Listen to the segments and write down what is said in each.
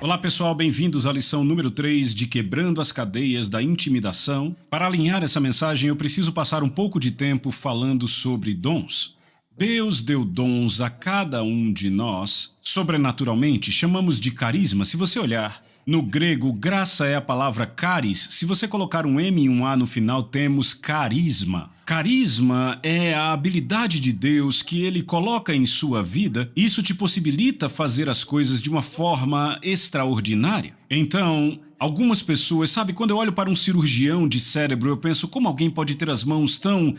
Olá pessoal, bem-vindos à lição número 3 de Quebrando as Cadeias da Intimidação. Para alinhar essa mensagem, eu preciso passar um pouco de tempo falando sobre dons. Deus deu dons a cada um de nós, sobrenaturalmente, chamamos de carisma. Se você olhar, no grego, graça é a palavra charis. Se você colocar um M e um A no final, temos carisma. Carisma é a habilidade de Deus que Ele coloca em sua vida. Isso te possibilita fazer as coisas de uma forma extraordinária. Então, algumas pessoas, sabe, quando eu olho para um cirurgião de cérebro, eu penso como alguém pode ter as mãos tão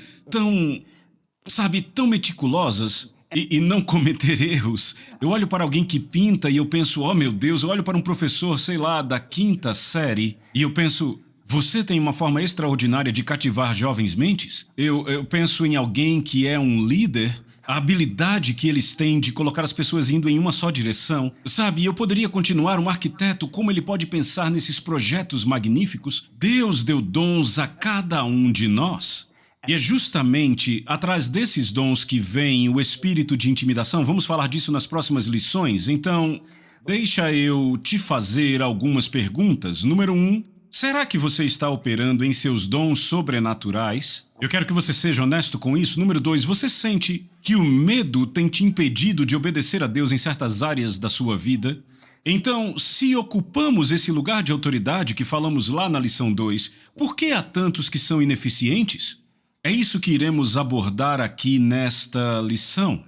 meticulosas e não cometer erros. Eu olho para alguém que pinta e eu penso, oh meu Deus, eu olho para um professor, sei lá, da 5ª série e eu penso, você tem uma forma extraordinária de cativar jovens mentes? Eu penso em alguém que é um líder, a habilidade que eles têm de colocar as pessoas indo em uma só direção. Sabe, eu poderia continuar, um arquiteto, como ele pode pensar nesses projetos magníficos? Deus deu dons a cada um de nós. E é justamente atrás desses dons que vem o espírito de intimidação. Vamos falar disso nas próximas lições. Então, deixa eu te fazer algumas perguntas. Número 1. Será que você está operando em seus dons sobrenaturais? Eu quero que você seja honesto com isso. Número 2, você sente que o medo tem te impedido de obedecer a Deus em certas áreas da sua vida? Então, se ocupamos esse lugar de autoridade que falamos lá na lição 2, por que há tantos que são ineficientes? É isso que iremos abordar aqui nesta lição.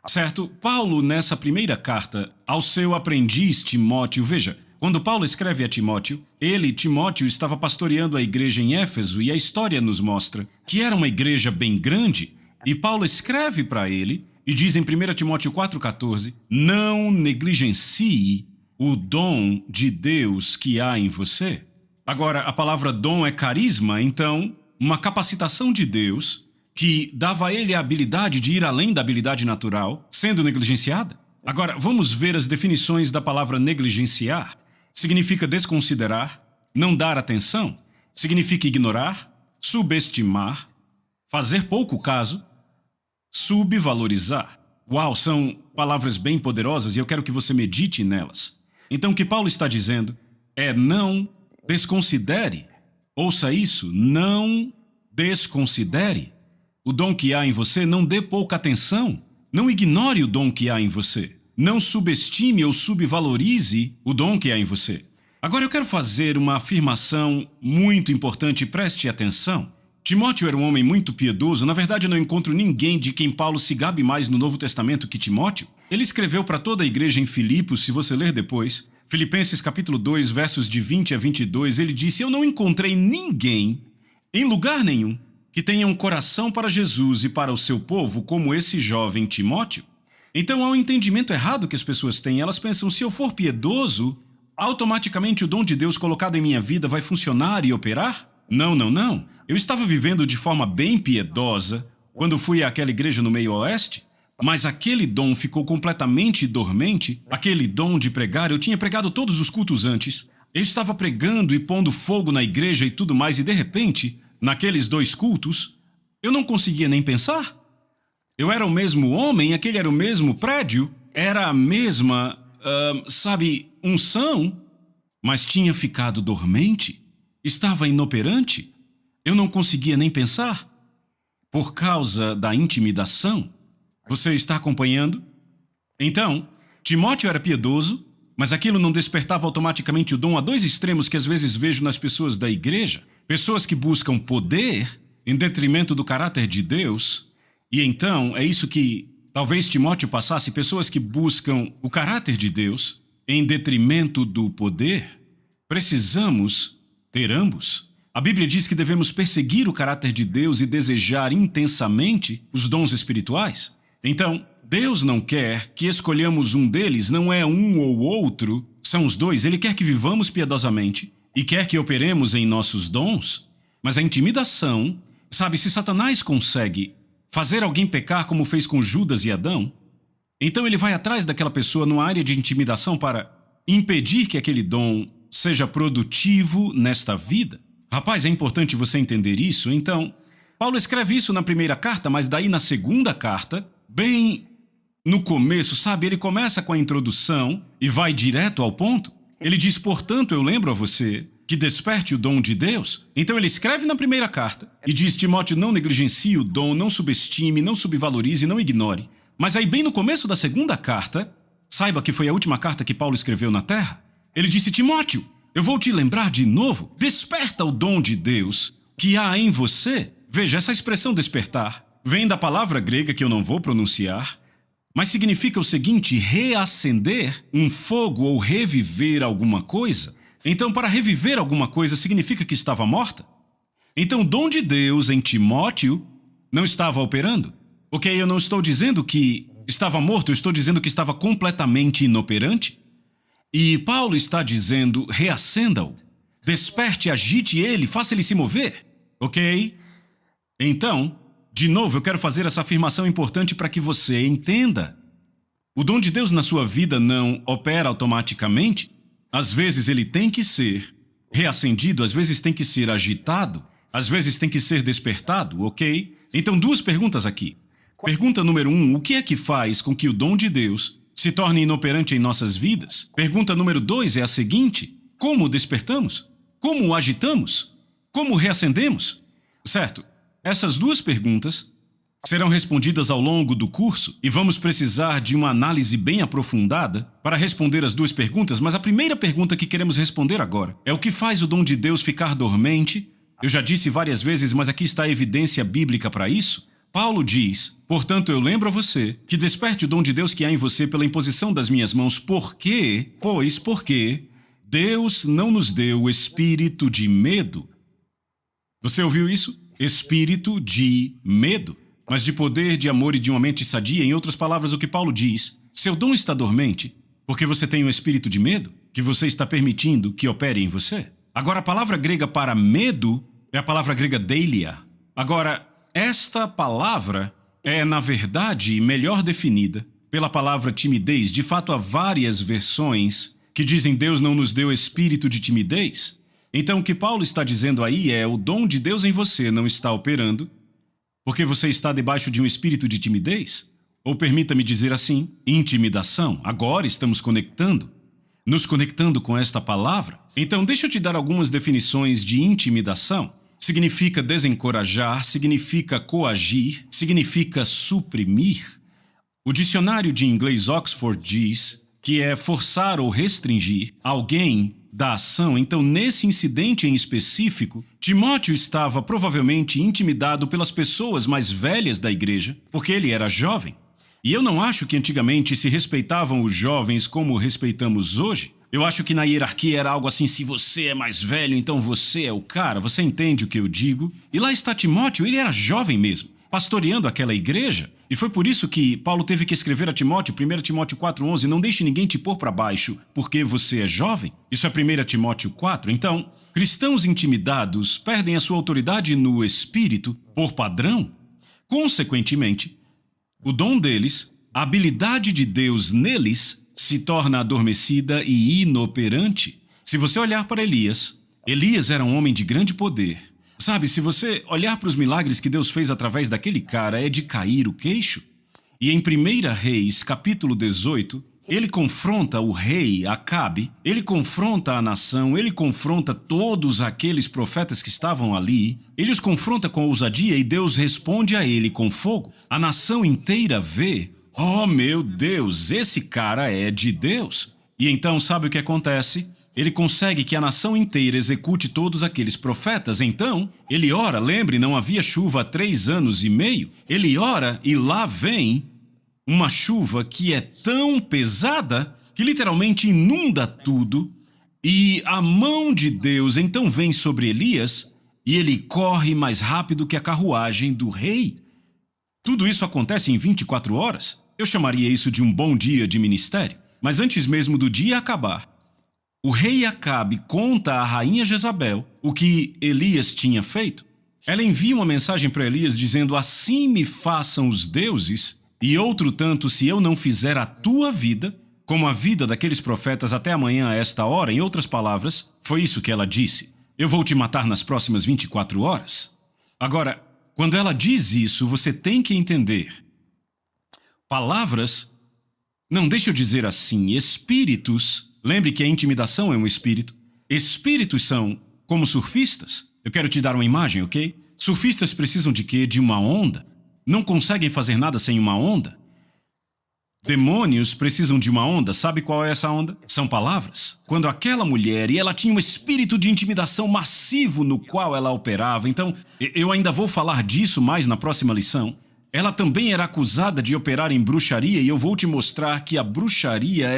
Certo? Paulo, nessa primeira carta ao seu aprendiz Timóteo, veja, quando Paulo escreve a Timóteo, Timóteo, estava pastoreando a igreja em Éfeso e a história nos mostra que era uma igreja bem grande e Paulo escreve para ele e diz em 1 Timóteo 4,14, não negligencie o dom de Deus que há em você. Agora, a palavra dom é carisma, então, uma capacitação de Deus que dava a ele a habilidade de ir além da habilidade natural, sendo negligenciada. Agora, vamos ver as definições da palavra negligenciar. Significa desconsiderar, não dar atenção, significa ignorar, subestimar, fazer pouco caso, subvalorizar. Uau, são palavras bem poderosas e eu quero que você medite nelas. Então, o que Paulo está dizendo é não desconsidere. Ouça isso, não desconsidere o dom que há em você, não dê pouca atenção, não ignore o dom que há em você. Não subestime ou subvalorize o dom que há em você. Agora eu quero fazer uma afirmação muito importante, preste atenção. Timóteo era um homem muito piedoso, na verdade eu não encontro ninguém de quem Paulo se gabe mais no Novo Testamento que Timóteo. Ele escreveu para toda a igreja em Filipos, se você ler depois, Filipenses capítulo 2, versos de 20 a 22, ele disse, eu não encontrei ninguém, em lugar nenhum, que tenha um coração para Jesus e para o seu povo como esse jovem Timóteo. Então há um entendimento errado que as pessoas têm. Elas pensam, se eu for piedoso, automaticamente o dom de Deus colocado em minha vida vai funcionar e operar? Não, não, não. Eu estava vivendo de forma bem piedosa quando fui àquela igreja no meio oeste, mas aquele dom ficou completamente dormente. Aquele dom de pregar, eu tinha pregado todos os cultos antes. Eu estava pregando e pondo fogo na igreja e tudo mais, e de repente, naqueles 2 cultos, eu não conseguia nem pensar. Eu era o mesmo homem, aquele era o mesmo prédio, era a mesma, unção, mas tinha ficado dormente, estava inoperante, eu não conseguia nem pensar, por causa da intimidação. Você está acompanhando? Então, Timóteo era piedoso, mas aquilo não despertava automaticamente o dom. Há 2 extremos que às vezes vejo nas pessoas da igreja, pessoas que buscam poder em detrimento do caráter de Deus. E então, é isso que talvez Timóteo passasse, pessoas que buscam o caráter de Deus em detrimento do poder. Precisamos ter ambos. A Bíblia diz que devemos perseguir o caráter de Deus e desejar intensamente os dons espirituais. Então, Deus não quer que escolhamos um deles, não é um ou outro, são os 2. Ele quer que vivamos piedosamente e quer que operemos em nossos dons. Mas a intimidação, sabe, se Satanás consegue fazer alguém pecar como fez com Judas e Adão, então ele vai atrás daquela pessoa numa área de intimidação para impedir que aquele dom seja produtivo nesta vida. Rapaz, é importante você entender isso. Então, Paulo escreve isso na primeira carta, mas daí na segunda carta, bem no começo, sabe, ele começa com a introdução e vai direto ao ponto. Ele diz, portanto, eu lembro a você que desperte o dom de Deus. Então ele escreve na primeira carta e diz, Timóteo, não negligencie o dom, não subestime, não subvalorize, não ignore. Mas aí bem no começo da segunda carta, saiba que foi a última carta que Paulo escreveu na terra, ele disse, Timóteo, eu vou te lembrar de novo, desperta o dom de Deus que há em você. Veja, essa expressão despertar vem da palavra grega que eu não vou pronunciar, mas significa o seguinte, reacender um fogo ou reviver alguma coisa. Então, para reviver alguma coisa significa que estava morta? Então, o dom de Deus em Timóteo não estava operando. Ok, eu não estou dizendo que estava morto, eu estou dizendo que estava completamente inoperante. E Paulo está dizendo, reacenda-o, desperte, agite ele, faça ele se mover. Ok? Então, de novo, eu quero fazer essa afirmação importante para que você entenda. O dom de Deus na sua vida não opera automaticamente. Às vezes ele tem que ser reacendido, às vezes tem que ser agitado, às vezes tem que ser despertado, ok? Então, duas perguntas aqui. Pergunta número 1, o que é que faz com que o dom de Deus se torne inoperante em nossas vidas? Pergunta número 2 é a seguinte, como o despertamos? Como o agitamos? Como o reacendemos? Certo, essas duas perguntas serão respondidas ao longo do curso e vamos precisar de uma análise bem aprofundada para responder as duas perguntas, mas a primeira pergunta que queremos responder agora é o que faz o dom de Deus ficar dormente? Eu já disse várias vezes, mas aqui está a evidência bíblica para isso. Paulo diz, portanto eu lembro a você que desperte o dom de Deus que há em você pela imposição das minhas mãos, porque Deus não nos deu o espírito de medo. Você ouviu isso? Espírito de medo. Mas de poder, de amor e de uma mente sadia. Em outras palavras, o que Paulo diz, seu dom está dormente porque você tem um espírito de medo que você está permitindo que opere em você. Agora, a palavra grega para medo é a palavra grega deilia. Agora, esta palavra é, na verdade, melhor definida pela palavra timidez. De fato, há várias versões que dizem Deus não nos deu espírito de timidez. Então, o que Paulo está dizendo aí é o dom de Deus em você não está operando porque você está debaixo de um espírito de timidez? Ou permita-me dizer assim, intimidação. Agora estamos nos conectando com esta palavra. Então, deixa eu te dar algumas definições de intimidação. Significa desencorajar, significa coagir, significa suprimir. O dicionário de inglês Oxford diz que é forçar ou restringir alguém da ação. Então, nesse incidente em específico, Timóteo estava provavelmente intimidado pelas pessoas mais velhas da igreja, porque ele era jovem. E eu não acho que antigamente se respeitavam os jovens como respeitamos hoje. Eu acho que na hierarquia era algo assim, se você é mais velho, então você é o cara, você entende o que eu digo? E lá está Timóteo, ele era jovem mesmo, pastoreando aquela igreja. E foi por isso que Paulo teve que escrever a Timóteo, 1 Timóteo 4,11, não deixe ninguém te pôr para baixo, porque você é jovem. Isso é 1 Timóteo 4. Então, cristãos intimidados perdem a sua autoridade no espírito por padrão. Consequentemente, o dom deles, a habilidade de Deus neles, se torna adormecida e inoperante. Se você olhar para Elias, Elias era um homem de grande poder. Sabe, se você olhar para os milagres que Deus fez através daquele cara, é de cair o queixo. E em 1 Reis, capítulo 18, ele confronta o rei Acabe, ele confronta a nação, ele confronta todos aqueles profetas que estavam ali, ele os confronta com ousadia e Deus responde a ele com fogo. A nação inteira vê, oh meu Deus, esse cara é de Deus. E então sabe o que acontece? Ele consegue que a nação inteira execute todos aqueles profetas. Então, ele ora, lembre, não havia chuva há 3 anos e meio. Ele ora e lá vem uma chuva que é tão pesada que literalmente inunda tudo. E a mão de Deus então vem sobre Elias e ele corre mais rápido que a carruagem do rei. Tudo isso acontece em 24 horas. Eu chamaria isso de um bom dia de ministério. Mas antes mesmo do dia acabar, o rei Acabe conta à rainha Jezabel o que Elias tinha feito. Ela envia uma mensagem para Elias dizendo, assim me façam os deuses, e outro tanto se eu não fizer a tua vida, como a vida daqueles profetas até amanhã a esta hora. Em outras palavras, foi isso que ela disse. Eu vou te matar nas próximas 24 horas. Agora, quando ela diz isso, você tem que entender. Palavras, não, deixa eu dizer assim, espíritos Lembre que a intimidação é um espírito. Espíritos são como surfistas. Eu quero te dar uma imagem, ok? Surfistas precisam de quê? De uma onda. Não conseguem fazer nada sem uma onda. Demônios precisam de uma onda. Sabe qual é essa onda? São palavras. Quando aquela mulher, e ela tinha um espírito de intimidação massivo no qual ela operava, então eu ainda vou falar disso mais na próxima lição. Ela também era acusada de operar em bruxaria, e eu vou te mostrar que a bruxaria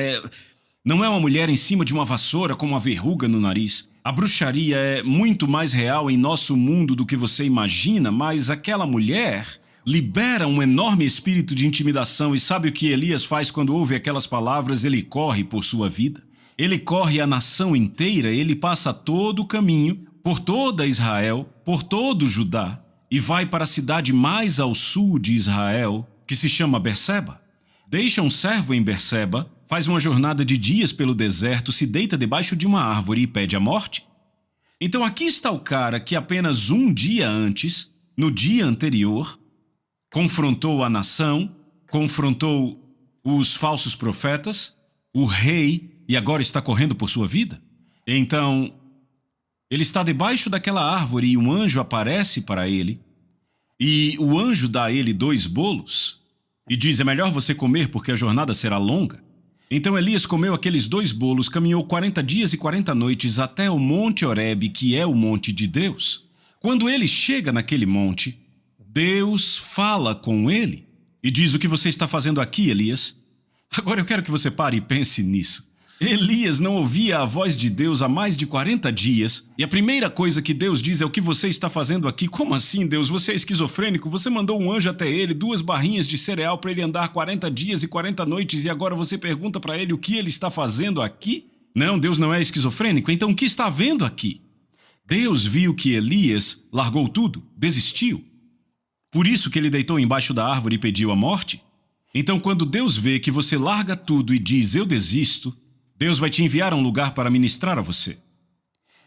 não é uma mulher em cima de uma vassoura com uma verruga no nariz. A bruxaria é muito mais real em nosso mundo do que você imagina, mas aquela mulher libera um enorme espírito de intimidação, e sabe o que Elias faz quando ouve aquelas palavras? Ele corre por sua vida. Ele corre a nação inteira, ele passa todo o caminho, por toda Israel, por todo Judá, e vai para a cidade mais ao sul de Israel, que se chama Berseba. Deixa um servo em Berseba, faz uma jornada de dias pelo deserto, se deita debaixo de uma árvore e pede a morte. Então aqui está o cara que apenas um dia antes, no dia anterior, confrontou a nação, confrontou os falsos profetas, o rei, e agora está correndo por sua vida. Então, ele está debaixo daquela árvore e um anjo aparece para ele, e o anjo dá a ele 2 bolos, e diz: é melhor você comer porque a jornada será longa. Então Elias comeu aqueles 2 bolos, caminhou 40 dias e 40 noites até o Monte Horebe, que é o monte de Deus. Quando ele chega naquele monte, Deus fala com ele e diz: o que você está fazendo aqui, Elias? Agora eu quero que você pare e pense nisso. Elias não ouvia a voz de Deus há mais de 40 dias, e a primeira coisa que Deus diz é: o que você está fazendo aqui? Como assim, Deus? Você é esquizofrênico? Você mandou um anjo até ele, 2 barrinhas de cereal para ele andar 40 dias e 40 noites, e agora você pergunta para ele o que ele está fazendo aqui? Não, Deus não é esquizofrênico, então o que está vendo aqui? Deus viu que Elias largou tudo, desistiu. Por isso que ele deitou embaixo da árvore e pediu a morte. Então, quando Deus vê que você larga tudo e diz: eu desisto, Deus vai te enviar a um lugar para ministrar a você.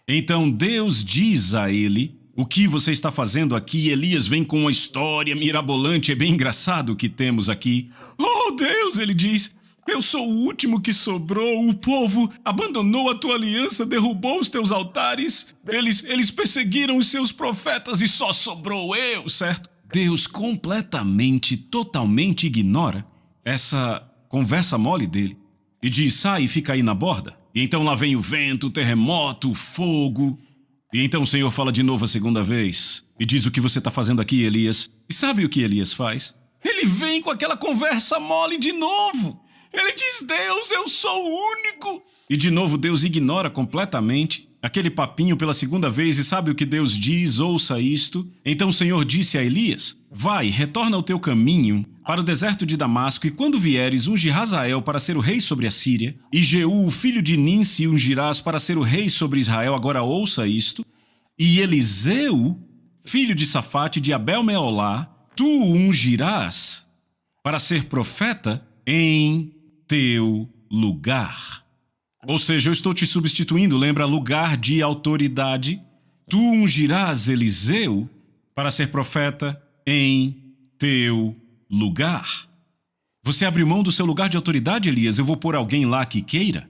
Então Deus diz a ele: o que você está fazendo aqui? Elias vem com uma história mirabolante, é bem engraçado o que temos aqui. Oh Deus, ele diz: eu sou o último que sobrou, o povo abandonou a tua aliança, derrubou os teus altares, eles perseguiram os seus profetas e só sobrou eu, certo? Deus completamente, totalmente ignora essa conversa mole dele e diz: sai e fica aí na borda. E então lá vem o vento, o terremoto, o fogo. E então o Senhor fala de novo a segunda vez e diz: o que você está fazendo aqui, Elias? E sabe o que Elias faz? Ele vem com aquela conversa mole de novo. Ele diz: Deus, eu sou o único. E de novo Deus ignora completamente aquele papinho pela segunda vez, e sabe o que Deus diz? Ouça isto. Então o Senhor disse a Elias: vai, retorna ao teu caminho para o deserto de Damasco, e quando vieres, unge Hazael para ser o rei sobre a Síria, e Jeú, o filho de Ninsi, ungirás para ser o rei sobre Israel. Agora ouça isto. E Eliseu, filho de Safate, de Abel-Meolá, tu ungirás para ser profeta em teu lugar. Ou seja, eu estou te substituindo, lembra? Lugar de autoridade. Tu ungirás Eliseu para ser profeta em teu lugar. Você abriu mão do seu lugar de autoridade, Elias? Eu vou pôr alguém lá que queira?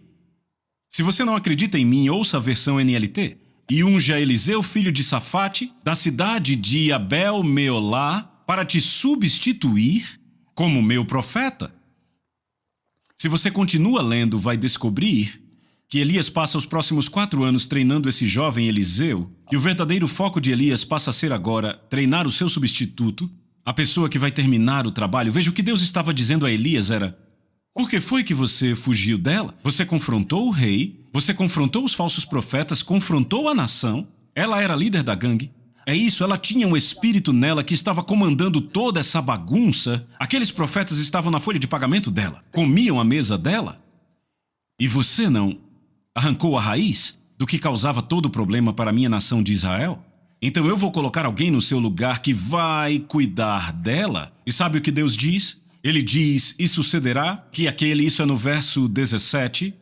Se você não acredita em mim, ouça a versão NLT. E unja Eliseu, filho de Safate, da cidade de Abel-Meolá, para te substituir como meu profeta. Se você continua lendo, vai descobrir que Elias passa os próximos 4 anos treinando esse jovem Eliseu, e o verdadeiro foco de Elias passa a ser agora treinar o seu substituto, a pessoa que vai terminar o trabalho. Veja, o que Deus estava dizendo a Elias era: por que foi que você fugiu dela? Você confrontou o rei, você confrontou os falsos profetas, confrontou a nação. Ela era líder da gangue. É isso, ela tinha um espírito nela que estava comandando toda essa bagunça. Aqueles profetas estavam na folha de pagamento dela, comiam a mesa dela. E você não arrancou a raiz do que causava todo o problema para a minha nação de Israel? Então eu vou colocar alguém no seu lugar que vai cuidar dela. E sabe o que Deus diz? Ele diz: e sucederá que aquele, isso é no verso 17,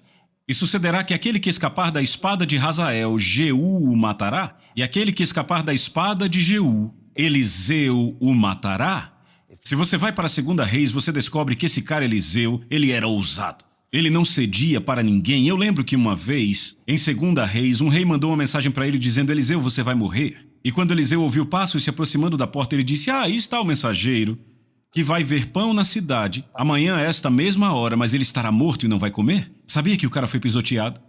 e sucederá que aquele que escapar da espada de Hazael, Jeú o matará, e aquele que escapar da espada de Jeú, Eliseu o matará. Se você vai para a 2 Reis, você descobre que esse cara Eliseu, ele era ousado. Ele não cedia para ninguém. Eu lembro que uma vez, em 2 Reis, um rei mandou uma mensagem para ele dizendo: Eliseu, você vai morrer. E quando Eliseu ouviu passos se aproximando da porta, ele disse: aí está o mensageiro, que vai ver pão na cidade. Amanhã a esta mesma hora, mas ele estará morto e não vai comer? Sabia que o cara foi pisoteado?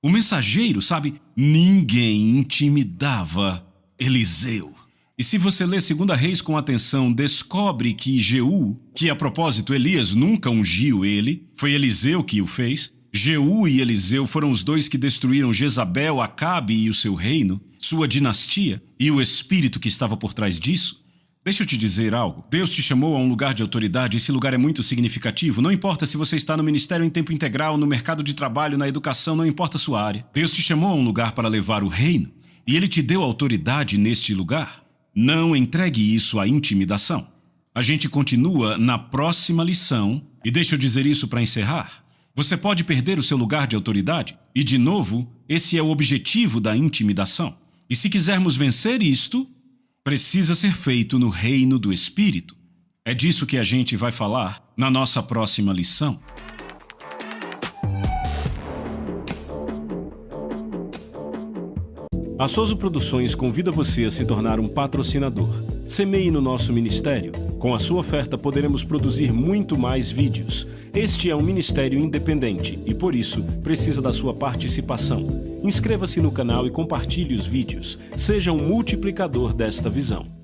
O mensageiro, sabe? Ninguém intimidava Eliseu. E se você ler 2 Reis com atenção, descobre que Jeú, que a propósito Elias nunca ungiu ele, foi Eliseu que o fez. Jeú e Eliseu foram os dois que destruíram Jezabel, Acabe e o seu reino, sua dinastia, e o espírito que estava por trás disso. Deixa eu te dizer algo. Deus te chamou a um lugar de autoridade, esse lugar é muito significativo. Não importa se você está no ministério em tempo integral, no mercado de trabalho, na educação, não importa a sua área. Deus te chamou a um lugar para levar o reino, e Ele te deu autoridade neste lugar. Não entregue isso à intimidação. A gente continua na próxima lição, e deixa eu dizer isso para encerrar. Você pode perder o seu lugar de autoridade, e de novo, esse é o objetivo da intimidação. E se quisermos vencer isto, precisa ser feito no reino do Espírito. É disso que a gente vai falar na nossa próxima lição. A Soso Produções convida você a se tornar um patrocinador. Semeie no nosso ministério. Com a sua oferta poderemos produzir muito mais vídeos. Este é um ministério independente e, por isso, precisa da sua participação. Inscreva-se no canal e compartilhe os vídeos. Seja um multiplicador desta visão.